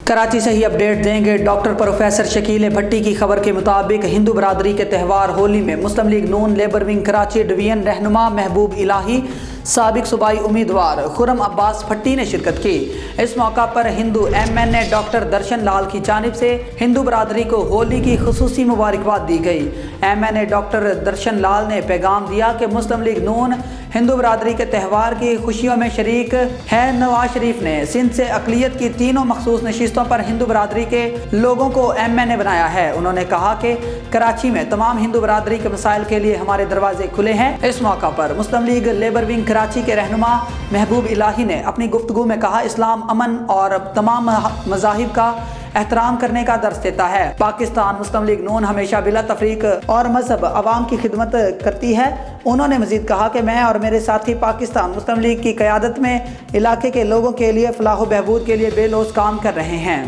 کراچی سے ہی اپڈیٹ دیں گے ڈاکٹر پروفیسر شکیل بھٹی کی خبر کے مطابق ہندو برادری کے تہوار ہولی میں مسلم لیگ نون لیبر ونگ کراچی ڈویژن رہنما محبوب الہی، سابق صوبائی امیدوار خرم عباس بھٹی نے شرکت کی۔ اس موقع پر ہندو ایم این اے ڈاکٹر درشن لال کی جانب سے ہندو برادری کو ہولی کی خصوصی مبارکباد دی گئی۔ ایم این اے ڈاکٹر درشن لال نے پیغام دیا کہ مسلم لیگ نون ہندو برادری کے تہوار کی خوشیوں میں شریک ہے۔ نواز شریف نے سندھ سے اقلیت کی تینوں مخصوص نشستوں پر ہندو برادری کے لوگوں کو ایم این اے بنایا ہے۔ انہوں نے کہا کہ کراچی میں تمام ہندو برادری کے مسائل کے لیے ہمارے دروازے کھلے ہیں۔ اس موقع پر مسلم لیگ لیبر ونگ کراچی کے رہنما محبوب الہی نے اپنی گفتگو میں کہا، اسلام امن اور تمام مذاہب کا احترام کرنے کا درس دیتا ہے۔ پاکستان مسلم لیگ نون ہمیشہ بلا تفریق اور مذہب عوام کی خدمت کرتی ہے۔ انہوں نے مزید کہا کہ میں اور میرے ساتھی پاکستان مسلم لیگ کی قیادت میں علاقے کے لوگوں کے لیے فلاح و بہبود کے لیے بے لوث کام کر رہے ہیں۔